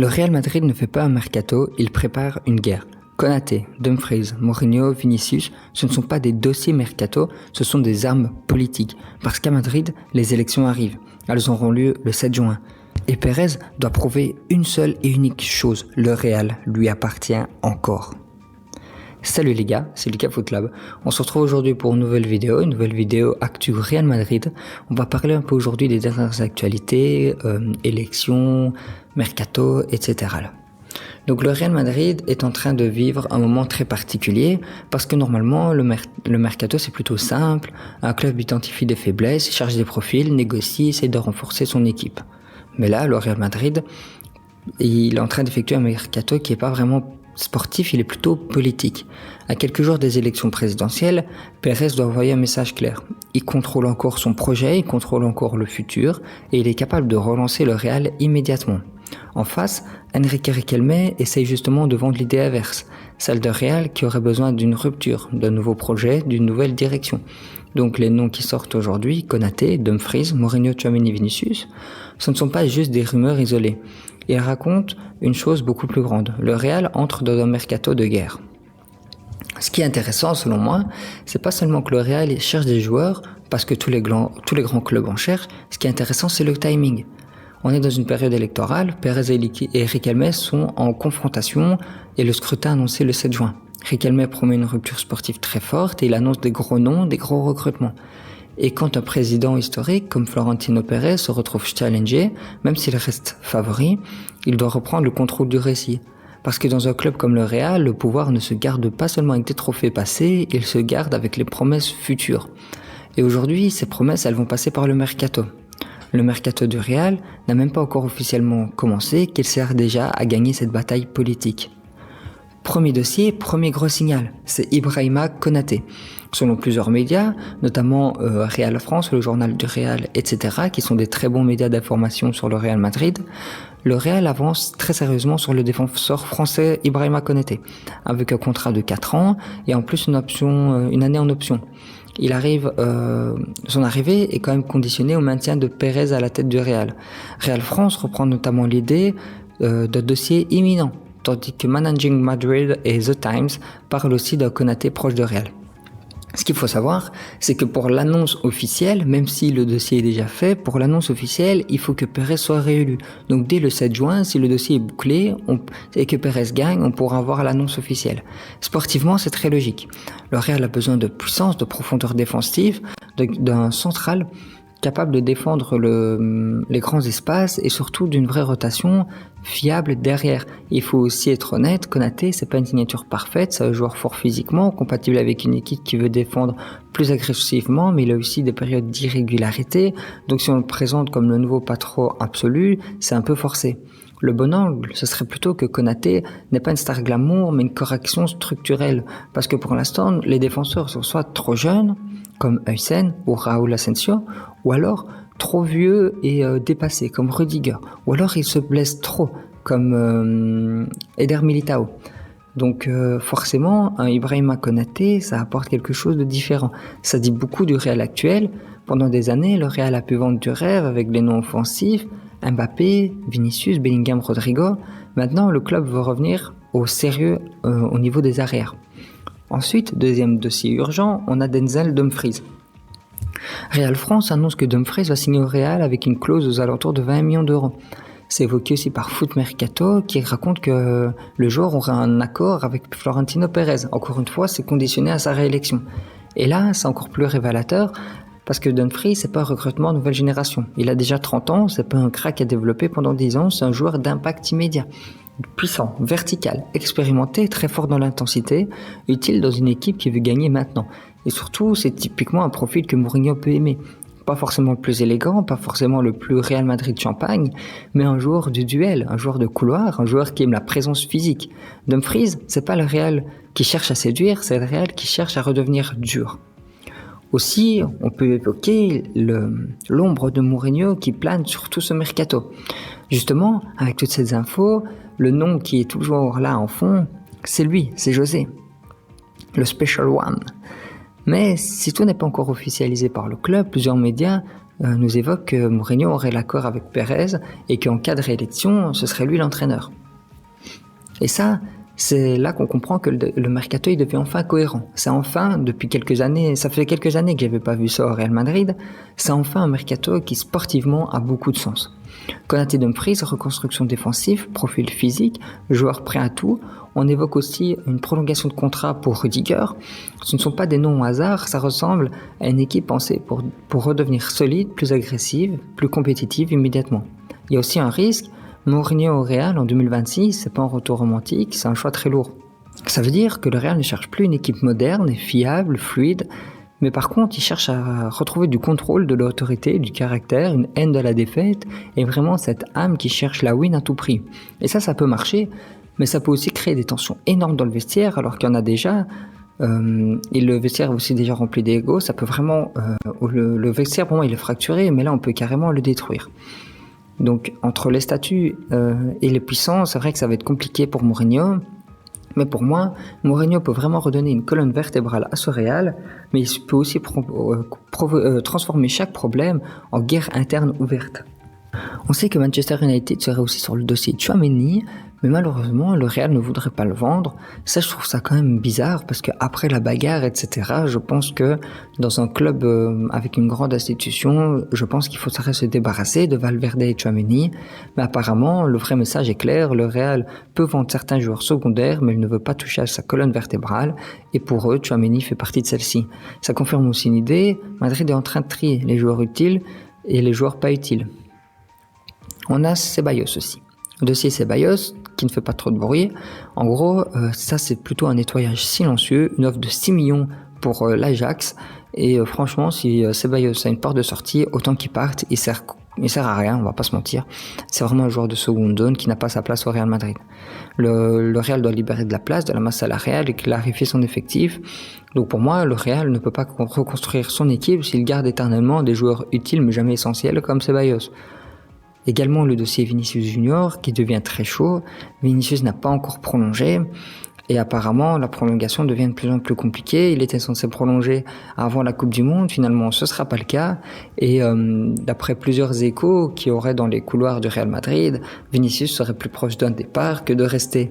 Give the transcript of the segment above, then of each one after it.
Le Real Madrid ne fait pas un mercato, il prépare une guerre. Konaté, Dumfries, Mourinho, Vinicius, ce ne sont pas des dossiers mercato, ce sont des armes politiques. Parce qu'à Madrid, les élections arrivent. Elles auront lieu le 7 juin. Et Pérez doit prouver une seule et unique chose, le Real lui appartient encore. Salut les gars, c'est Lucas Foot Club. On se retrouve aujourd'hui pour une nouvelle vidéo actu Real Madrid. On va parler un peu aujourd'hui des dernières actualités, élections, mercato, etc. Donc le Real Madrid est en train de vivre un moment très particulier parce que normalement le mercato c'est plutôt simple. Un club identifie des faiblesses, cherche des profils, négocie, essaie de renforcer son équipe. Mais là, le Real Madrid, il est en train d'effectuer un mercato qui n'est pas vraiment sportif, il est plutôt politique. À quelques jours des élections présidentielles, Pérez doit envoyer un message clair. Il contrôle encore son projet, il contrôle encore le futur et il est capable de relancer le Real immédiatement. En face, Enrique Riquelme essaye justement de vendre l'idée inverse, celle d'un Real qui aurait besoin d'une rupture, d'un nouveau projet, d'une nouvelle direction. Donc les noms qui sortent aujourd'hui, Konaté, Dumfries, Mourinho, Tchouaméni, Vinicius, ce ne sont pas juste des rumeurs isolées. Ils racontent une chose beaucoup plus grande. Le Real entre dans un mercato de guerre. Ce qui est intéressant selon moi, c'est pas seulement que le Real cherche des joueurs, parce que tous les grands clubs en cherchent. Ce qui est intéressant, c'est le timing. On est dans une période électorale, Pérez et Riquelme sont en confrontation et le scrutin annoncé le 7 juin. Riquelme promet une rupture sportive très forte et il annonce des gros noms, des gros recrutements. Et quand un président historique comme Florentino Pérez se retrouve challengé, même s'il reste favori, il doit reprendre le contrôle du récit. Parce que dans un club comme le Real, le pouvoir ne se garde pas seulement avec des trophées passés, il se garde avec les promesses futures. Et aujourd'hui, ces promesses, elles vont passer par le mercato. Le mercato du Real n'a même pas encore officiellement commencé, qu'il sert déjà à gagner cette bataille politique. Premier dossier, premier gros signal, c'est Ibrahima Konaté. Selon plusieurs médias, notamment Real France, le journal du Real, etc., qui sont des très bons médias d'information sur le Real Madrid, le Real avance très sérieusement sur le défenseur français Ibrahima Konaté, avec un contrat de 4 ans et en plus une année en option. Son arrivée est quand même conditionnée au maintien de Pérez à la tête du Real. Real France reprend notamment l'idée d'un dossier imminent, tandis que Managing Madrid et The Times parlent aussi d'un Konaté proche de Real. Ce qu'il faut savoir, c'est que pour l'annonce officielle, même si le dossier est déjà fait, pour l'annonce officielle, il faut que Pérez soit réélu. Donc dès le 7 juin, si le dossier est bouclé et que Pérez gagne, on pourra avoir l'annonce officielle. Sportivement, c'est très logique. Le Real a besoin de puissance, de profondeur défensive, d'un central capable de défendre les grands espaces et surtout d'une vraie rotation fiable derrière. Il faut aussi être honnête, Konaté, c'est pas une signature parfaite, c'est un joueur fort physiquement, compatible avec une équipe qui veut défendre plus agressivement, mais il a aussi des périodes d'irrégularité, donc si on le présente comme le nouveau patron absolu, c'est un peu forcé. Le bon angle, ce serait plutôt que Konaté n'est pas une star glamour, mais une correction structurelle, parce que pour l'instant, les défenseurs sont soit trop jeunes, comme Heusen ou Raúl Asensio, ou alors trop vieux et dépassés, comme Rudiger, ou alors ils se blessent trop, comme Eder Militao. Donc forcément, un Ibrahima Konaté, ça apporte quelque chose de différent. Ça dit beaucoup du Real actuel. Pendant des années, le Real a pu vendre du rêve avec les noms offensifs, Mbappé, Vinicius, Bellingham, Rodrigo. Maintenant, le club veut revenir au sérieux au niveau des arrières. Ensuite, deuxième dossier urgent, on a Denzel Dumfries. Real France annonce que Dumfries va signer au Real avec une clause aux alentours de 20 millions d'euros. C'est évoqué aussi par Foot Mercato qui raconte que le joueur aura un accord avec Florentino Pérez. Encore une fois, c'est conditionné à sa réélection. Et là, c'est encore plus révélateur parce que Dumfries, c'est pas un recrutement nouvelle génération. Il a déjà 30 ans, c'est pas un crack à développer pendant 10 ans, c'est un joueur d'impact immédiat. Puissant, vertical, expérimenté, très fort dans l'intensité, utile dans une équipe qui veut gagner maintenant. Et surtout, c'est typiquement un profil que Mourinho peut aimer. Pas forcément le plus élégant, pas forcément le plus Real Madrid champagne, mais un joueur du duel, un joueur de couloir, un joueur qui aime la présence physique. Dumfries, c'est pas le Real qui cherche à séduire, c'est le Real qui cherche à redevenir dur. Aussi, on peut évoquer l'ombre de Mourinho qui plane sur tout ce mercato. Justement, avec toutes ces infos, le nom qui est toujours là en fond, c'est lui, c'est José, le Special One. Mais si tout n'est pas encore officialisé par le club, plusieurs médias nous évoque que Mourinho aurait l'accord avec Pérez et qu'en cas de réélection, ce serait lui l'entraîneur. Et ça, c'est là qu'on comprend que le mercato il devient enfin cohérent. C'est enfin, depuis quelques années, ça fait quelques années que j'avais pas vu ça au Real Madrid, c'est enfin un mercato qui sportivement a beaucoup de sens. Konaté Dumfries, reconstruction défensive, profil physique, joueur prêt à tout. On évoque aussi une prolongation de contrat pour Rudiger. Ce ne sont pas des noms au hasard, ça ressemble à une équipe pensée pour redevenir solide, plus agressive, plus compétitive immédiatement. Il y a aussi un risque. Mourinho au Real en 2026, c'est pas un retour romantique, c'est un choix très lourd. Ça veut dire que le Real ne cherche plus une équipe moderne et fiable, fluide, mais par contre, il cherche à retrouver du contrôle, de l'autorité, du caractère, une haine de la défaite, et vraiment cette âme qui cherche la win à tout prix. Et ça peut marcher, mais ça peut aussi créer des tensions énormes dans le vestiaire, alors qu'il y en a déjà, et le vestiaire est aussi déjà rempli d'ego, ça peut vraiment... le vestiaire, pour moi, il est fracturé, mais là, on peut carrément le détruire. Donc, entre les statuts et les puissances, c'est vrai que ça va être compliqué pour Mourinho. Mais pour moi, Mourinho peut vraiment redonner une colonne vertébrale à ce Real, mais il peut aussi transformer chaque problème en guerre interne ouverte. On sait que Manchester United serait aussi sur le dossier Tchouaméni, mais malheureusement, le Real ne voudrait pas le vendre. Ça, je trouve ça quand même bizarre, parce qu'après la bagarre, etc., je pense que dans un club avec une grande institution, je pense qu'il faudrait se débarrasser de Valverde et Tchouaméni. Mais apparemment, le vrai message est clair, le Real peut vendre certains joueurs secondaires, mais il ne veut pas toucher à sa colonne vertébrale, et pour eux, Tchouaméni fait partie de celle-ci. Ça confirme aussi une idée, Madrid est en train de trier les joueurs utiles et les joueurs pas utiles. On a Ceballos aussi. Le dossier Ceballos, qui ne fait pas trop de bruit. En gros, ça c'est plutôt un nettoyage silencieux, une offre de 6 millions pour l'Ajax. Et franchement, si Ceballos a une porte de sortie, autant qu'il parte, il sert à rien, on va pas se mentir. C'est vraiment un joueur de seconde zone qui n'a pas sa place au Real Madrid. Le Real doit libérer de la place, de la masse salariale et clarifier son effectif. Donc pour moi, le Real ne peut pas reconstruire son équipe s'il garde éternellement des joueurs utiles mais jamais essentiels comme Ceballos. Également le dossier Vinicius Junior qui devient très chaud. Vinicius n'a pas encore prolongé et apparemment la prolongation devient de plus en plus compliquée. Il était censé prolonger avant la Coupe du Monde, finalement ce ne sera pas le cas et d'après plusieurs échos qu'il y aurait dans les couloirs du Real Madrid, Vinicius serait plus proche d'un départ que de rester.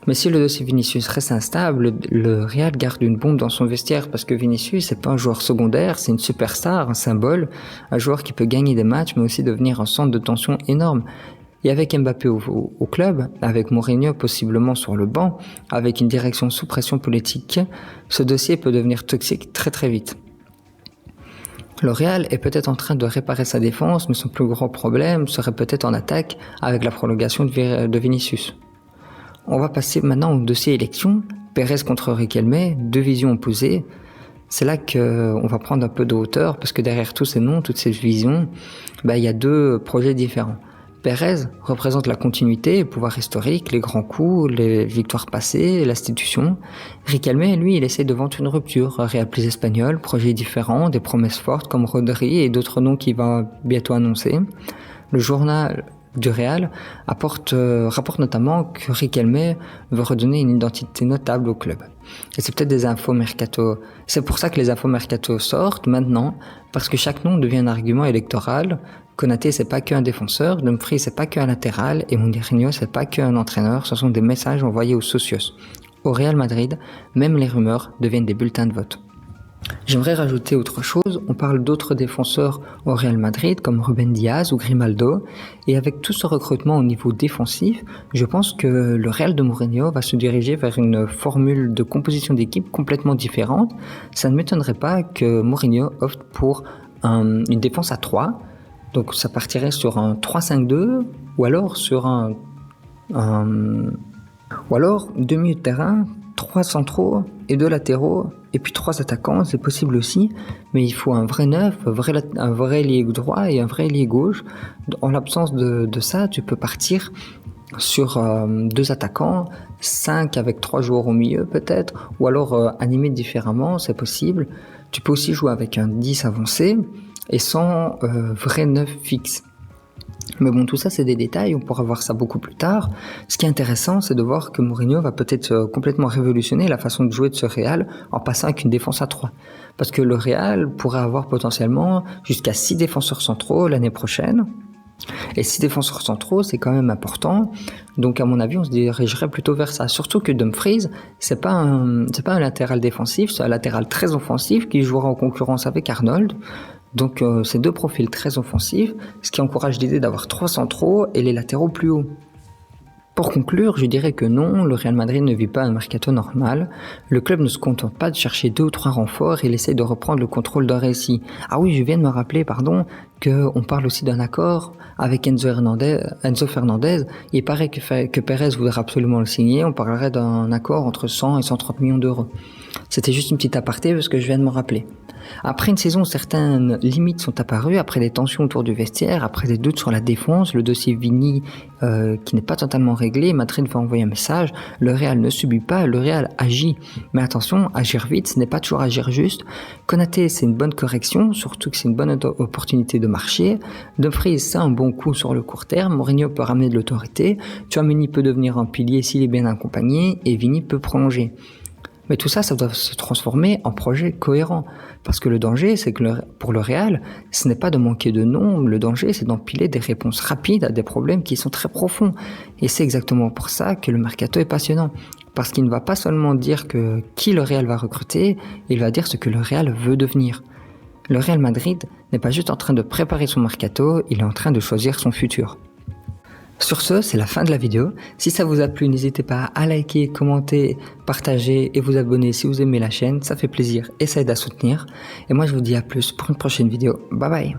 Mais si le dossier Vinicius reste instable, le Real garde une bombe dans son vestiaire parce que Vinicius, c'est pas un joueur secondaire, c'est une superstar, un symbole, un joueur qui peut gagner des matchs mais aussi devenir un centre de tension énorme. Et avec Mbappé au club, avec Mourinho possiblement sur le banc, avec une direction sous pression politique, ce dossier peut devenir toxique très très vite. Le Real est peut-être en train de réparer sa défense, mais son plus gros problème serait peut-être en attaque avec la prolongation de Vinicius. On va passer maintenant au dossier élection. Pérez contre Riquelme, deux visions opposées. C'est là qu'on va prendre un peu de hauteur parce que derrière tous ces noms, toutes ces visions, il y a deux projets différents. Pérez représente la continuité, le pouvoir historique, les grands coups, les victoires passées, l'institution. Riquelme, lui, il essaie de vendre une rupture, un Real plus espagnol, projet différent, des promesses fortes comme Rodri et d'autres noms qu'il va bientôt annoncer. Le journal du Real rapporte notamment que Riquelme veut redonner une identité notable au club. Et c'est peut-être des infos mercato. C'est pour ça que les infos mercato sortent maintenant, parce que chaque nom devient un argument électoral. Konaté, c'est pas qu'un défenseur, Dumfries, c'est pas qu'un latéral, et Mourinho, c'est pas qu'un entraîneur, ce sont des messages envoyés aux socios. Au Real Madrid, même les rumeurs deviennent des bulletins de vote. J'aimerais rajouter autre chose, on parle d'autres défenseurs au Real Madrid comme Ruben Diaz ou Grimaldo, et avec tout ce recrutement au niveau défensif, je pense que le Real de Mourinho va se diriger vers une formule de composition d'équipe complètement différente. Ça ne m'étonnerait pas que Mourinho opte pour une défense à 3, donc ça partirait sur un 3-5-2 ou alors sur ou alors deux milieux de terrain, 3 centraux et 2 latéraux, et puis 3 attaquants, c'est possible aussi, mais il faut un vrai neuf, un vrai ailier droit et un vrai ailier gauche. En l'absence de ça, tu peux partir sur 2 attaquants, 5 avec 3 joueurs au milieu peut-être, ou alors animer différemment, c'est possible. Tu peux aussi jouer avec un 10 avancé et sans vrai neuf fixe. Mais bon, tout ça, c'est des détails, on pourra voir ça beaucoup plus tard. Ce qui est intéressant, c'est de voir que Mourinho va peut-être complètement révolutionner la façon de jouer de ce Real en passant avec une défense à 3. Parce que le Real pourrait avoir potentiellement jusqu'à 6 défenseurs centraux l'année prochaine. Et 6 défenseurs centraux, c'est quand même important. Donc, à mon avis, on se dirigerait plutôt vers ça. Surtout que Dumfries, c'est pas un latéral défensif, c'est un latéral très offensif qui jouera en concurrence avec Arnold. Donc, c'est deux profils très offensifs, ce qui encourage l'idée d'avoir 3 centraux et les latéraux plus hauts. Pour conclure, je dirais que non, le Real Madrid ne vit pas un mercato normal. Le club ne se contente pas de chercher 2 ou 3 renforts, il essaie de reprendre le contrôle d'un récit. Ah oui, je viens de me rappeler, qu'on parle aussi d'un accord avec Enzo Fernandez. Il paraît que Pérez voudrait absolument le signer, on parlerait d'un accord entre 100 et 130 millions d'euros. C'était juste une petite aparté parce que je viens de me rappeler. Après une saison où certaines limites sont apparues, après des tensions autour du vestiaire, après des doutes sur la défense, le dossier Vini qui n'est pas totalement réglé, Madrid va envoyer un message, le Real ne subit pas, le Real agit. Mais attention, agir vite, ce n'est pas toujours agir juste. Konaté, c'est une bonne correction, surtout que c'est une bonne opportunité de marcher. Dumfries, c'est un bon coup sur le court terme, Mourinho peut ramener de l'autorité, Tchouaméni peut devenir un pilier s'il est bien accompagné, et Vini peut prolonger. Mais tout ça, ça doit se transformer en projet cohérent. Parce que le danger, c'est que pour le Real, ce n'est pas de manquer de nom, le danger, c'est d'empiler des réponses rapides à des problèmes qui sont très profonds. Et c'est exactement pour ça que le mercato est passionnant. Parce qu'il ne va pas seulement dire qui le Real va recruter, il va dire ce que le Real veut devenir. Le Real Madrid n'est pas juste en train de préparer son mercato, il est en train de choisir son futur. Sur ce, c'est la fin de la vidéo. Si ça vous a plu, n'hésitez pas à liker, commenter, partager et vous abonner si vous aimez la chaîne. Ça fait plaisir et ça aide à soutenir. Et moi, je vous dis à plus pour une prochaine vidéo. Bye bye.